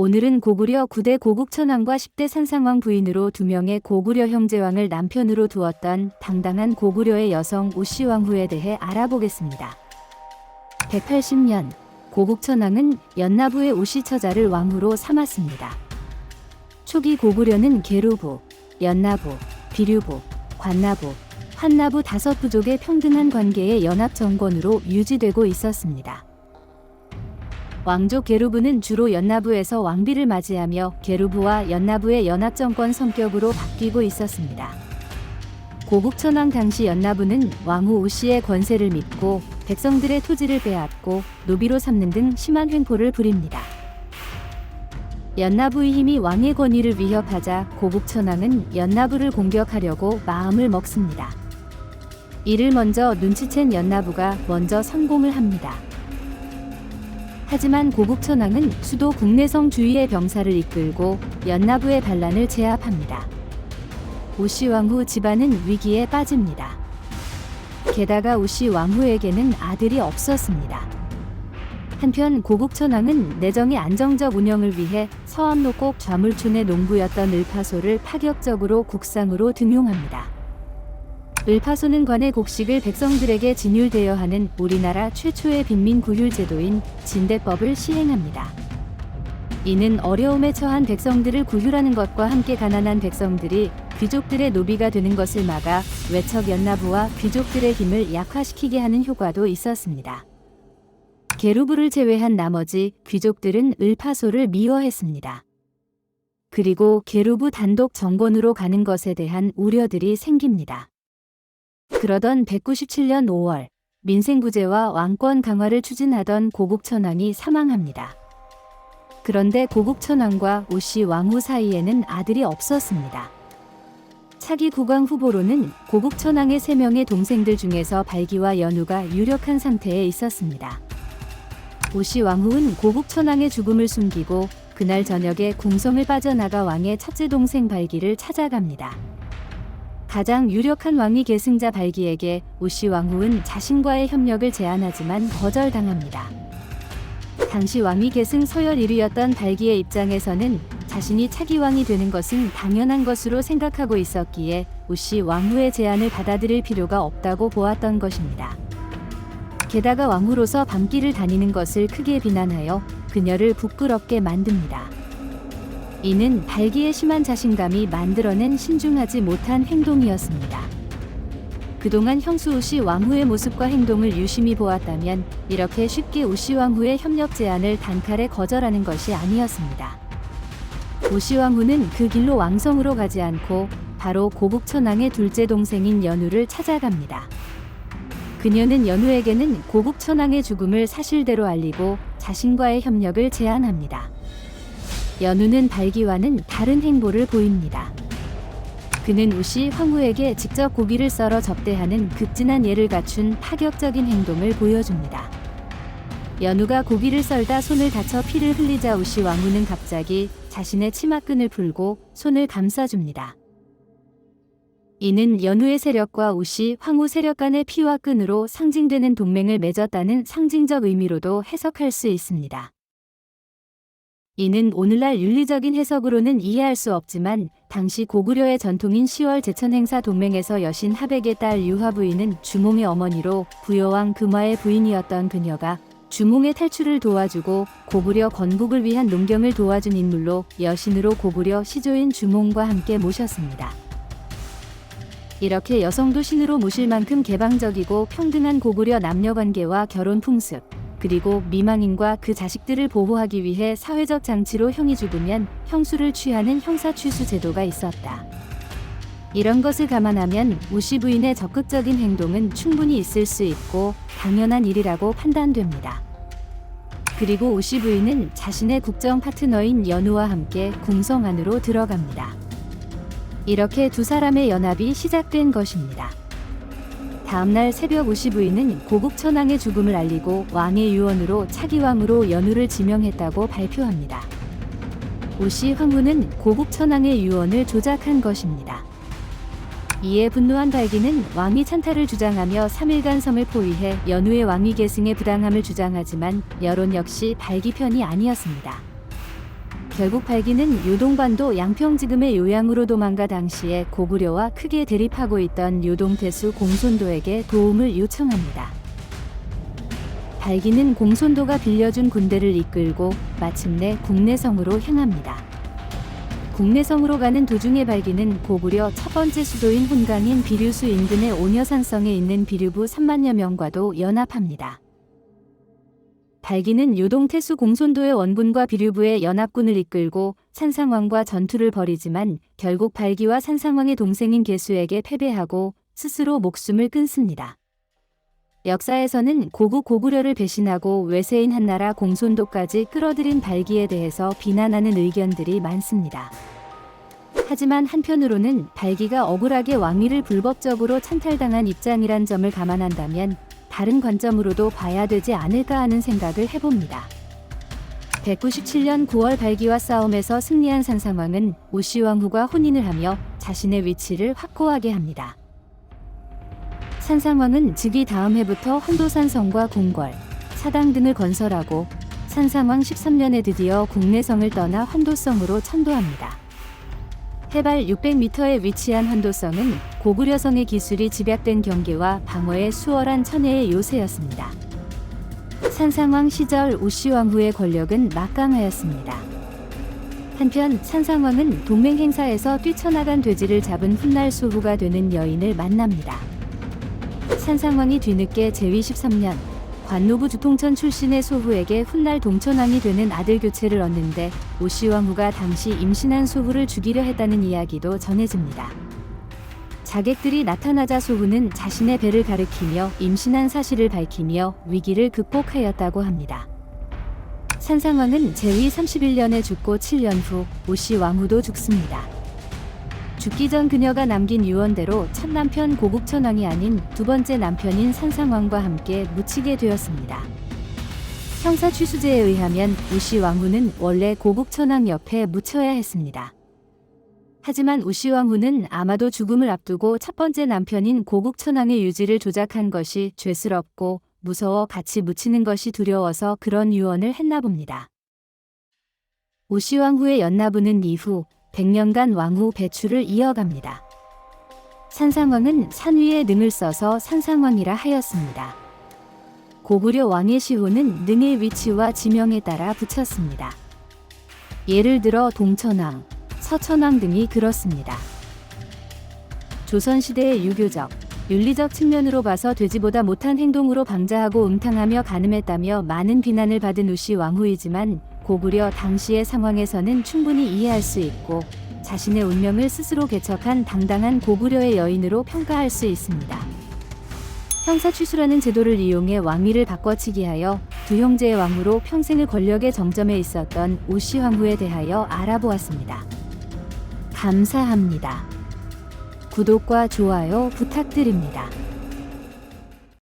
오늘은 고구려 9대 고국천왕과 10대 산상왕 부인으로 2명의 고구려 형제왕을 남편으로 두었던 당당한 고구려의 여성 오씨왕후에 대해 알아보겠습니다. 180년, 고국천왕은 연나부의 오씨처자를 왕후로 삼았습니다. 초기 고구려는 계루부, 연나부, 비류부, 관나부, 환나부 5부족의 평등한 관계의 연합정권으로 유지되고 있었습니다. 왕족 계루부는 주로 연나부에서 왕비를 맞이하며 계루부와 연나부의 연합정권 성격으로 바뀌고 있었습니다. 고국천왕 당시 연나부는 왕후 오씨의 권세를 믿고 백성들의 토지를 빼앗고 노비로 삼는 등 심한 횡포를 부립니다. 연나부의 힘이 왕의 권위를 위협하자 고국천왕은 연나부를 공격하려고 마음을 먹습니다. 이를 먼저 눈치챈 연나부가 먼저 성공을 합니다. 하지만 고국천왕은 수도 국내성 주위의 병사를 이끌고 연나부의 반란을 제압합니다. 오씨왕후 집안은 위기에 빠집니다. 게다가 오씨왕후에게는 아들이 없었습니다. 한편 고국천왕은 내정의 안정적 운영을 위해 서암록곡 좌물촌의 농부였던 을파소를 파격적으로 국상으로 등용합니다. 을파소는 관의 곡식을 백성들에게 진율되어 하는 우리나라 최초의 빈민구휼 제도인 진대법을 시행합니다. 이는 어려움에 처한 백성들을 구휼하는 것과 함께 가난한 백성들이 귀족들의 노비가 되는 것을 막아 외척 연나부와 귀족들의 힘을 약화시키게 하는 효과도 있었습니다. 계루부를 제외한 나머지 귀족들은 을파소를 미워했습니다. 그리고 계루부 단독 정권으로 가는 것에 대한 우려들이 생깁니다. 그러던 197년 5월, 민생구제와 왕권 강화를 추진하던 고국천왕이 사망합니다. 그런데 고국천왕과 오씨 왕후 사이에는 아들이 없었습니다. 차기 국왕 후보로는 고국천왕의 3명의 동생들 중에서 발기와 연우가 유력한 상태에 있었습니다. 오씨 왕후는 고국천왕의 죽음을 숨기고 그날 저녁에 궁성을 빠져나가 왕의 첫째 동생 발기를 찾아갑니다. 가장 유력한 왕위 계승자 발기에게 오씨 왕후는 자신과의 협력을 제안하지만 거절당합니다. 당시 왕위 계승 서열 1위였던 발기의 입장에서는 자신이 차기 왕이 되는 것은 당연한 것으로 생각하고 있었기에 오씨 왕후의 제안을 받아들일 필요가 없다고 보았던 것입니다. 게다가 왕후로서 밤길을 다니는 것을 크게 비난하여 그녀를 부끄럽게 만듭니다. 이는 발기의 심한 자신감이 만들어낸 신중하지 못한 행동이었습니다. 그동안 형수 오씨 왕후의 모습과 행동을 유심히 보았다면 이렇게 쉽게 오씨 왕후의 협력 제안을 단칼에 거절하는 것이 아니었습니다. 오씨 왕후는 그 길로 왕성으로 가지 않고 바로 고국천왕의 둘째 동생인 연우를 찾아갑니다. 그녀는 연우에게는 고국천왕의 죽음을 사실대로 알리고 자신과의 협력을 제안합니다. 연우는 발기와는 다른 행보를 보입니다. 그는 오씨 황후에게 직접 고기를 썰어 접대하는 극진한 예를 갖춘 파격적인 행동을 보여줍니다. 연우가 고기를 썰다 손을 다쳐 피를 흘리자 오씨 왕후는 갑자기 자신의 치마끈을 풀고 손을 감싸줍니다. 이는 연우의 세력과 오씨 황후 세력 간의 피와 끈으로 상징되는 동맹을 맺었다는 상징적 의미로도 해석할 수 있습니다. 이는 오늘날 윤리적인 해석으로는 이해할 수 없지만 당시 고구려의 전통인 10월 제천 행사 동맹에서 여신 하백의 딸 유화 부인은 주몽의 어머니로 부여왕 금화의 부인이었던 그녀가 주몽의 탈출을 도와주고 고구려 건국을 위한 농경을 도와준 인물로 여신으로 고구려 시조인 주몽과 함께 모셨습니다. 이렇게 여성도 신으로 모실 만큼 개방적이고 평등한 고구려 남녀관계와 결혼 풍습, 그리고 미망인과 그 자식들을 보호하기 위해 사회적 장치로 형이 죽으면 형수를 취하는 형사취수 제도가 있었다. 이런 것을 감안하면 오씨 부인의 적극적인 행동은 충분히 있을 수 있고 당연한 일이라고 판단됩니다. 그리고 오씨 부인은 자신의 국정 파트너인 연우와 함께 궁성 안으로 들어갑니다. 이렇게 두 사람의 연합이 시작된 것입니다. 다음날 새벽 오씨 부인은 고국천왕의 죽음을 알리고 왕의 유언으로 차기 왕으로 연우를 지명했다고 발표합니다. 오씨 황후는 고국천왕의 유언을 조작한 것입니다. 이에 분노한 발기는 왕위 찬탈을 주장하며 3일간 섬을 포위해 연우의 왕위 계승의 부당함을 주장하지만 여론 역시 발기 편이 아니었습니다. 결국 발기는 요동반도 양평지금의 요양으로 도망가 당시에 고구려와 크게 대립하고 있던 요동태수 공손도에게 도움을 요청합니다. 발기는 공손도가 빌려준 군대를 이끌고 마침내 국내성으로 향합니다. 국내성으로 가는 도중에 발기는 고구려 첫 번째 수도인 훈강인 비류수 인근의 오녀산성에 있는 비류부 3만여 명과도 연합합니다. 발기는 요동태수 공손도의 원군과 비류부의 연합군을 이끌고 산상왕과 전투를 벌이지만 결국 발기와 산상왕의 동생인 계수에게 패배하고 스스로 목숨을 끊습니다. 역사에서는 고국 고구려를 배신하고 외세인 한나라 공손도까지 끌어들인 발기에 대해서 비난하는 의견들이 많습니다. 하지만 한편으로는 발기가 억울하게 왕위를 불법적으로 찬탈당한 입장이란 점을 감안한다면 다른 관점으로도 봐야 되지 않을까 하는 생각을 해봅니다. 197년 9월 발기와 싸움에서 승리한 산상왕은 우시왕후가 혼인을 하며 자신의 위치를 확고하게 합니다. 산상왕은 즉위 다음 해부터 환도산성과 궁궐, 사당 등을 건설하고 산상왕 13년에 드디어 국내성을 떠나 환도성으로 천도합니다. 해발 600m에 위치한 환도성은 고구려성의 기술이 집약된 경계와 방어에 수월한 천혜의 요새였습니다. 산상왕 시절 우시왕후의 권력은 막강하였습니다. 한편 산상왕은 동맹 행사에서 뛰쳐나간 돼지를 잡은 훗날 소후가 되는 여인을 만납니다. 산상왕이 뒤늦게 제위 13년 관노부 주통천 출신의 소후에게 훗날 동천왕이 되는 아들 교체를 얻는데 우시왕후가 당시 임신한 소후를 죽이려 했다는 이야기도 전해집니다. 자객들이 나타나자 소후는 자신의 배를 가리키며 임신한 사실을 밝히며 위기를 극복하였다고 합니다. 산상왕은 제위 31년에 죽고 7년 후 우시왕후도 죽습니다. 죽기 전 그녀가 남긴 유언대로 첫 남편 고국천왕이 아닌 두 번째 남편인 산상왕과 함께 묻히게 되었습니다. 형사 취수제에 의하면 우시왕후는 원래 고국천왕 옆에 묻혀야 했습니다. 하지만 우시왕후는 아마도 죽음을 앞두고 첫 번째 남편인 고국천왕의 유지를 조작한 것이 죄스럽고 무서워 같이 묻히는 것이 두려워서 그런 유언을 했나 봅니다. 우시왕후의 연나부는 이후 100년간 왕후 배추를 이어갑니다. 산상왕은 산 위에 능을 써서 산상왕이라 하였습니다. 고구려 왕의 시호는 능의 위치와 지명에 따라 붙였습니다. 예를 들어 동천왕, 서천왕 등이 그렇습니다. 조선시대의 유교적, 윤리적 측면으로 봐서 돼지보다 못한 행동으로 방자하고 음탕하며 간음했다며 많은 비난을 받은 우시왕후이지만 고구려 당시의 상황에서는 충분히 이해할 수 있고 자신의 운명을 스스로 개척한 당당한 고구려의 여인으로 평가할 수 있습니다. 형사취수라는 제도를 이용해 왕위를 바꿔치기 하여 두 형제의 왕후로 평생을 권력의 정점에 있었던 우시왕후에 대하여 알아보았습니다. 감사합니다. 구독과 좋아요 부탁드립니다.